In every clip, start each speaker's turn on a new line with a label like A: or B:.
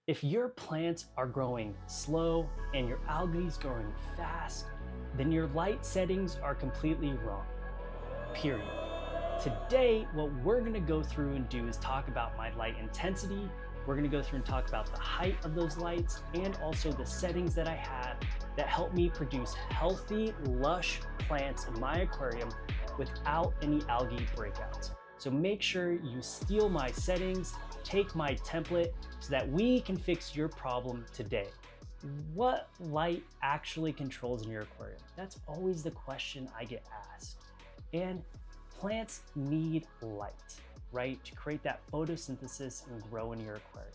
A: If your plants are growing slow and your algae is growing fast, then your light settings are completely wrong, period. Today, what we're gonna go through and do is talk about my light intensity. We're gonna go through and talk about the height of those lights and also the settings that I have that help me produce healthy, lush plants in my aquarium without any algae breakouts. So make sure you steal my settings, take my template so that we can fix your problem today. What light actually controls in your aquarium? That's always the question I get asked. And plants need light, right? To create that photosynthesis and grow in your aquarium.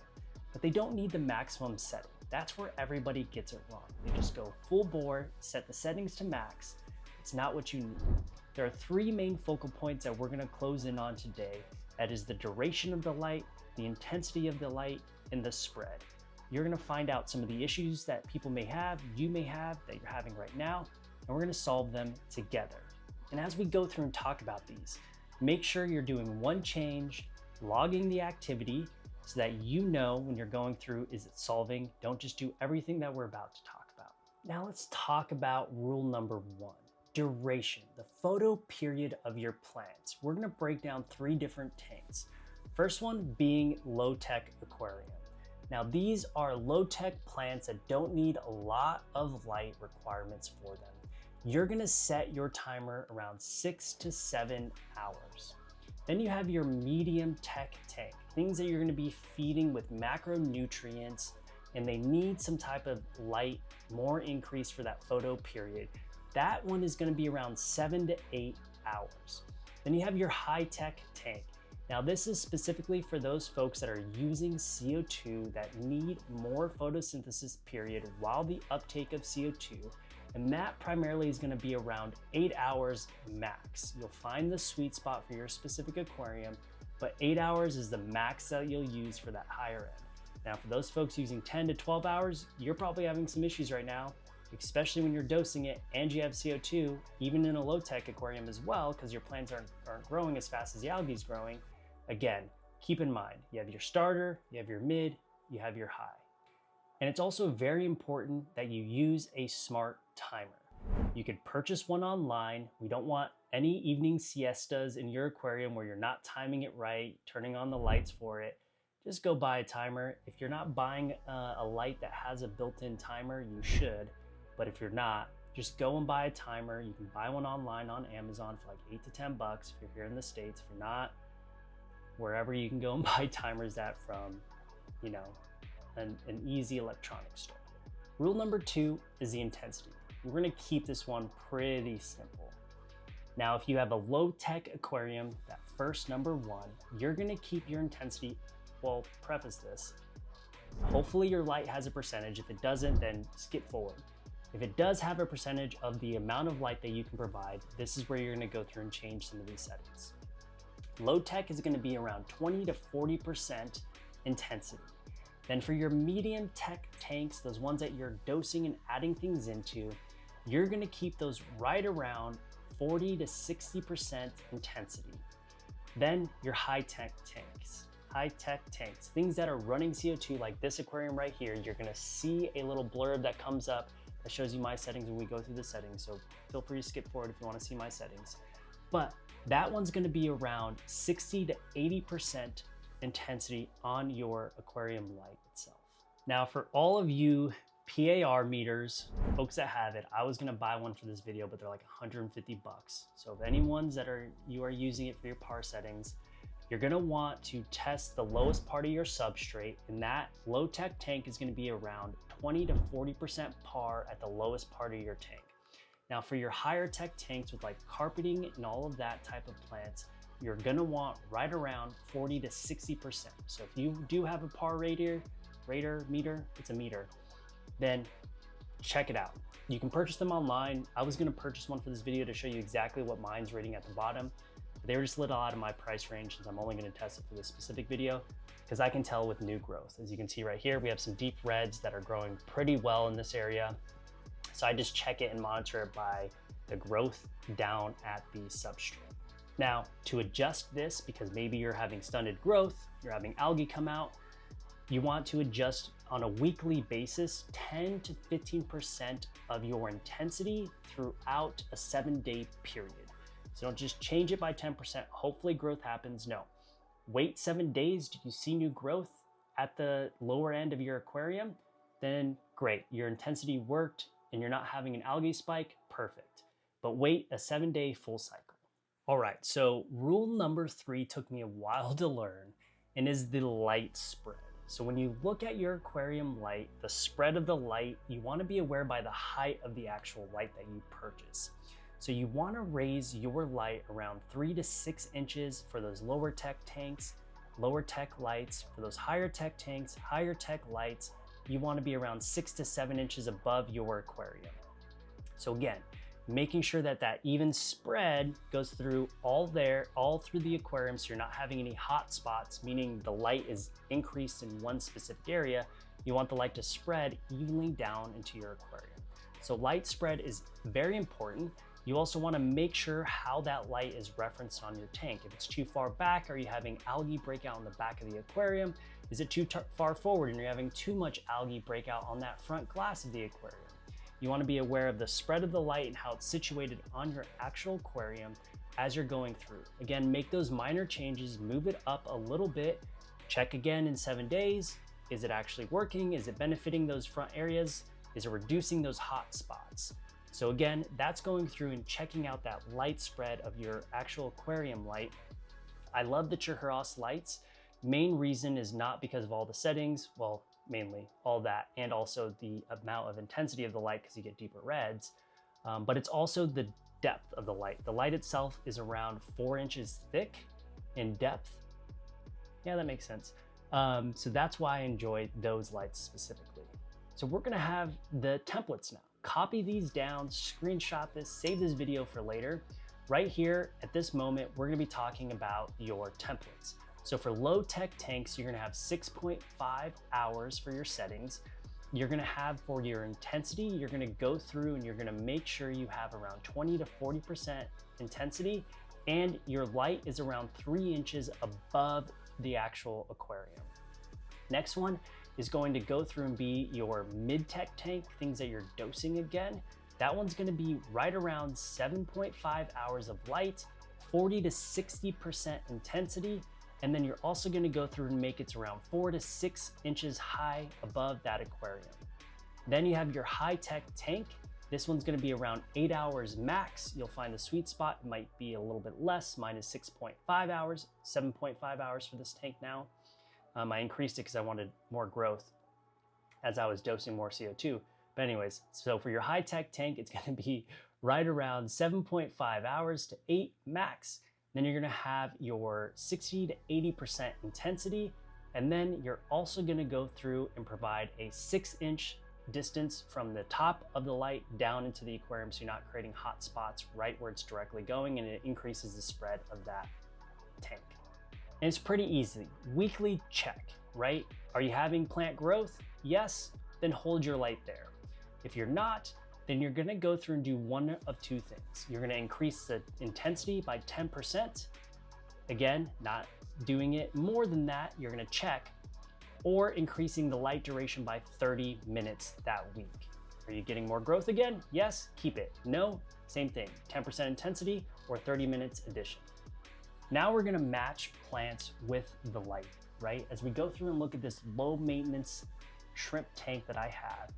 A: But they don't need the maximum setting. That's where everybody gets it wrong. They just go full bore, set the settings to max. It's not what you need. There are three main focal points that we're gonna close in on today. That is the duration of the light, the intensity of the light, and the spread. You're gonna find out some of the issues that people may have, you may have, that you're having right now, and we're gonna solve them together. And as we go through and talk about these, make sure you're doing one change, logging the activity, so that you know when you're going through, is it solving? Don't just do everything that we're about to talk about. Now let's talk about rule number one. Duration, the photo period of your plants. We're gonna break down three different tanks. First one being low-tech aquarium. Now these are low-tech plants that don't need a lot of light requirements for them. You're gonna set your timer around 6 to 7 hours. Then you have your medium tech tank, things that you're gonna be feeding with macronutrients, and they need some type of light, more increase for that photo period. That one is gonna be around 7 to 8 hours. Then you have your high-tech tank. Now this is specifically for those folks that are using CO2 that need more photosynthesis period while the uptake of CO2, and that primarily is gonna be around 8 hours max. You'll find the sweet spot for your specific aquarium, but 8 hours is the max that you'll use for that higher end. Now for those folks using 10 to 12 hours, you're probably having some issues right now, especially when you're dosing it and you have CO2, even in a low-tech aquarium as well, because your plants aren't growing as fast as the algae is growing. Again, keep in mind, you have your starter, you have your mid, you have your high. And it's also very important that you use a smart timer. You could purchase one online. We don't want any evening siestas in your aquarium where you're not timing it right, turning on the lights for it. Just go buy a timer. If you're not buying a light that has a built-in timer, you should. But if you're not, just go and buy a timer. You can buy one online on Amazon for like 8 to 10 bucks if you're here in the States. If you're not, wherever you can go and buy timers at from, you know, an easy electronic store. Rule number two is the intensity. We're gonna keep this one pretty simple. Now, if you have a low-tech aquarium, that first number one, you're gonna keep your intensity, well, preface this. Hopefully your light has a percentage. If it doesn't, then skip forward. If it does have a percentage of the amount of light that you can provide, this is where you're gonna go through and change some of these settings. Low tech is gonna be around 20 to 40% intensity. Then for your medium tech tanks, those ones that you're dosing and adding things into, you're gonna keep those right around 40 to 60% intensity. Then your high tech tanks. Things that are running CO2 like this aquarium right here, you're gonna see a little blurb that comes up that shows you my settings when we go through the settings. So feel free to skip forward if you wanna see my settings. But that one's gonna be around 60 to 80% intensity on your aquarium light itself. Now for all of you PAR meters, folks that have it, I was gonna buy one for this video, but they're like 150 bucks. So if anyone's you are using it for your PAR settings, you're gonna want to test the lowest part of your substrate, and that low-tech tank is gonna be around 20 to 40% PAR at the lowest part of your tank. Now for your higher tech tanks with like carpeting and all of that type of plants, you're gonna want right around 40 to 60%. So if you do have a PAR meter, it's a meter, then check it out. You can purchase them online. I was gonna purchase one for this video to show you exactly what mine's rating at the bottom. They were just a little out of my price range since I'm only gonna test it for this specific video because I can tell with new growth. As you can see right here, we have some deep reds that are growing pretty well in this area. So I just check it and monitor it by the growth down at the substrate. Now, to adjust this, because maybe you're having stunted growth, you're having algae come out, you want to adjust on a weekly basis 10 to 15% of your intensity throughout a 7-day period. So don't just change it by 10%, hopefully growth happens. No, wait 7 days. Did you see new growth at the lower end of your aquarium? Then great, your intensity worked and you're not having an algae spike, perfect. But wait a 7-day full cycle. All right, so rule number 3 took me a while to learn and is the light spread. So when you look at your aquarium light, the spread of the light, you want to be aware by the height of the actual light that you purchase. So you want to raise your light around 3 to 6 inches for those lower tech tanks, lower tech lights. For those higher tech tanks, higher tech lights, you want to be around 6 to 7 inches above your aquarium. So again, making sure that that even spread goes through all through the aquarium, so you're not having any hot spots, meaning the light is increased in one specific area. You want the light to spread evenly down into your aquarium. So light spread is very important. You also want to make sure how that light is referenced on your tank. If it's too far back, are you having algae breakout on the back of the aquarium? Is it too far forward and you're having too much algae breakout on that front glass of the aquarium? You want to be aware of the spread of the light and how it's situated on your actual aquarium as you're going through. Again, make those minor changes, move it up a little bit, check again in 7 days. Is it actually working? Is it benefiting those front areas? Is it reducing those hot spots? So again, that's going through and checking out that light spread of your actual aquarium light. I love the Churros lights. Main reason is not because of all the settings, well, mainly all that, and also the amount of intensity of the light because you get deeper reds, but it's also the depth of the light. The light itself is around 4 inches thick in depth. Yeah, that makes sense. So that's why I enjoy those lights specifically. So we're gonna have the templates now. Copy these down, screenshot this, save this video for later. Right here at this moment, we're gonna be talking about your templates. So for low tech tanks, you're gonna have 6.5 hours for your settings. You're gonna have for your intensity, you're gonna go through and you're gonna make sure you have around 20 to 40% intensity and your light is around 3 inches above the actual aquarium. Next one is going to go through and be your mid-tech tank, things that you're dosing again. That one's gonna be right around 7.5 hours of light, 40 to 60% intensity, and then you're also gonna go through and make it around 4 to 6 inches high above that aquarium. Then you have your high-tech tank. This one's gonna be around 8 hours max. You'll find the sweet spot, it might be a little bit less, mine is 6.5 hours, 7.5 hours for this tank now. I increased it because I wanted more growth as I was dosing more CO2. But anyways, so for your high-tech tank, it's gonna be right around 7.5 hours to 8 max. Then you're gonna have your 60 to 80% intensity. And then you're also gonna go through and provide a 6-inch distance from the top of the light down into the aquarium so you're not creating hot spots right where it's directly going, and it increases the spread of that tank. And it's pretty easy. Weekly check, right? Are you having plant growth? Yes, then hold your light there. If you're not, then you're gonna go through and do one of two things. You're gonna increase the intensity by 10%. Again, not doing it more than that, you're gonna check, or increasing the light duration by 30 minutes that week. Are you getting more growth again? Yes, keep it. No, same thing, 10% intensity or 30 minutes addition. Now we're gonna match plants with the light, right? As we go through and look at this low maintenance shrimp tank that I have,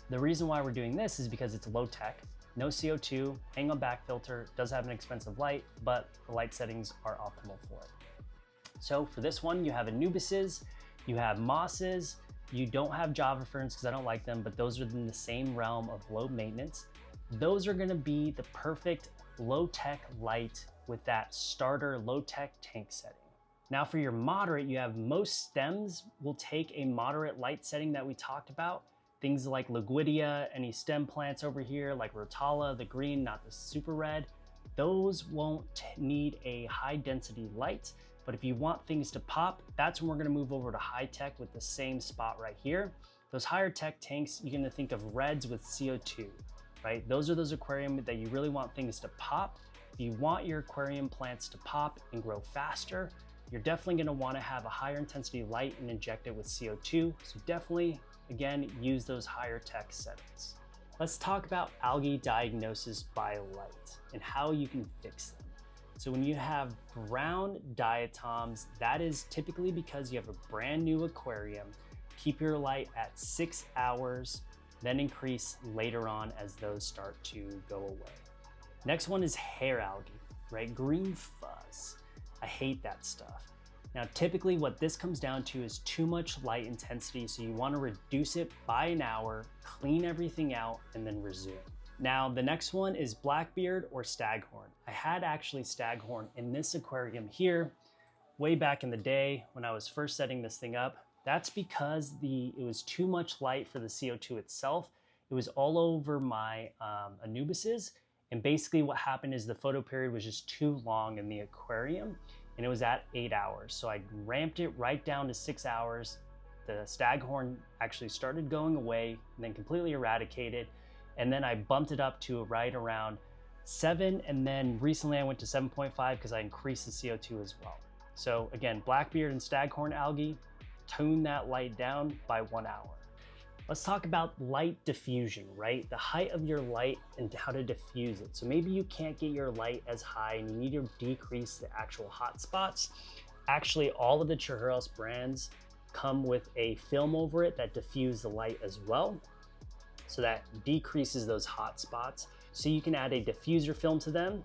A: the reason why we're doing this is because it's low tech, no CO2, hang on back filter, does have an expensive light, but the light settings are optimal for it. So for this one, you have Anubises, you have mosses, you don't have Java ferns because I don't like them, but those are in the same realm of low maintenance. Those are gonna be the perfect low tech light with that starter low tech tank setting. Now for your moderate, you have most stems will take a moderate light setting that we talked about. Things like Liquidia, any stem plants over here like Rotala, the green, not the super red, those won't need a high density light. But if you want things to pop, that's when we're gonna move over to high tech with the same spot right here. Those higher tech tanks, you're gonna think of reds with CO2, right? Those are those aquarium that you really want things to pop. If you want your aquarium plants to pop and grow faster, you're definitely going to want to have a higher intensity light and inject it with CO2. So definitely, again, use those higher tech settings. Let's talk about algae diagnosis by light and how you can fix them. So when you have brown diatoms, that is typically because you have a brand new aquarium. Keep your light at 6 hours, then increase later on as those start to go away. Next one is hair algae, right? Green fuzz. I hate that stuff. Now, typically what this comes down to is too much light intensity, so you want to reduce it by an hour, clean everything out, and then resume. Now, the next one is blackbeard or staghorn. I had actually staghorn in this aquarium here way back in the day when I was first setting this thing up. That's because it was too much light for the CO2 itself. It was all over my anubises. And basically what happened is the photoperiod was just too long in the aquarium and it was at 8 hours. So I ramped it right down to 6 hours. The staghorn actually started going away and then completely eradicated. And then I bumped it up to right around 7. And then recently I went to 7.5 because I increased the CO2 as well. So again, blackbeard and staghorn algae, tune that light down by 1 hour. Let's talk about light diffusion, right? The height of your light and how to diffuse it. So maybe you can't get your light as high and you need to decrease the actual hot spots. Actually, all of the Churros brands come with a film over it that diffuse the light as well. So that decreases those hot spots. So you can add a diffuser film to them.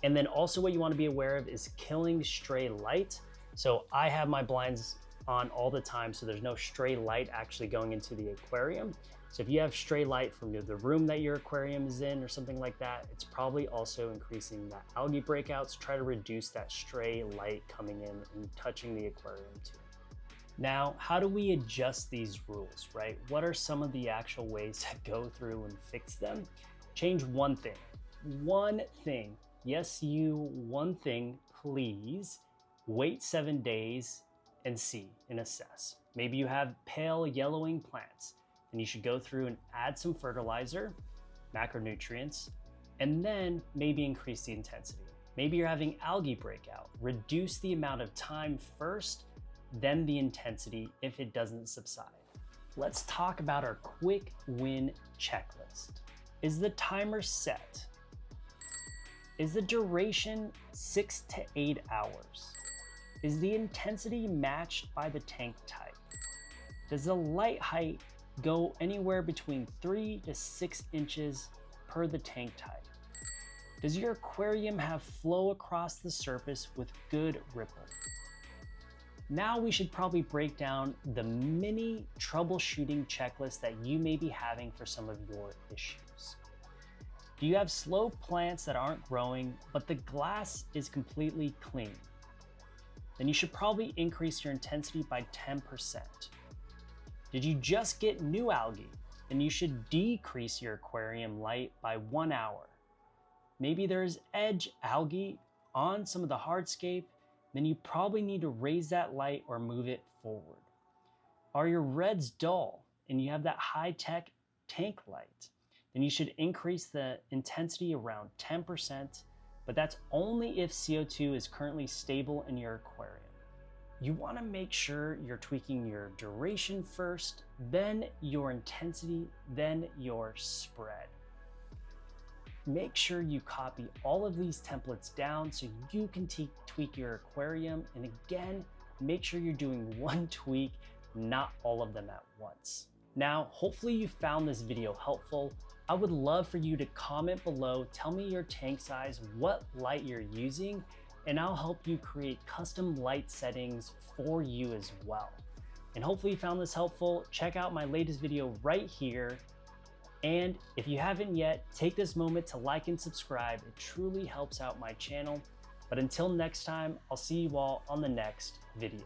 A: And then also what you want to be aware of is killing stray light. So I have my blinds on all the time, so there's no stray light actually going into the aquarium. So if you have stray light from the room that your aquarium is in or something like that, it's probably also increasing that algae breakouts. Try to reduce that stray light coming in and touching the aquarium too. Now, how do we adjust these rules, right? What are some of the actual ways to go through and fix them? Change one thing. One thing. Yes, one thing, please. Wait 7 days and see and assess. Maybe you have pale yellowing plants and you should go through and add some fertilizer, macronutrients, and then maybe increase the intensity. Maybe you're having algae breakout. Reduce the amount of time first, then the intensity if it doesn't subside. Let's talk about our quick win checklist. Is the timer set? Is the duration 6 to 8 hours? Is the intensity matched by the tank type? Does the light height go anywhere between 3 to 6 inches per the tank type? Does your aquarium have flow across the surface with good ripple? Now we should probably break down the mini troubleshooting checklist that you may be having for some of your issues. Do you have slow plants that aren't growing, but the glass is completely clean? Then you should probably increase your intensity by 10%. Did you just get new algae? Then you should decrease your aquarium light by 1 hour. Maybe there's edge algae on some of the hardscape, then you probably need to raise that light or move it forward. Are your reds dull and you have that high-tech tank light? Then you should increase the intensity around 10%, but that's only if CO2 is currently stable in your aquarium. You want to make sure you're tweaking your duration first, then your intensity, then your spread. Make sure you copy all of these templates down so you can tweak your aquarium. And again, make sure you're doing one tweak, not all of them at once. Now, hopefully you found this video helpful. I would love for you to comment below, tell me your tank size, what light you're using, and I'll help you create custom light settings for you as well. And hopefully you found this helpful. Check out my latest video right here. And if you haven't yet, take this moment to like and subscribe. It truly helps out my channel. But until next time, I'll see you all on the next video.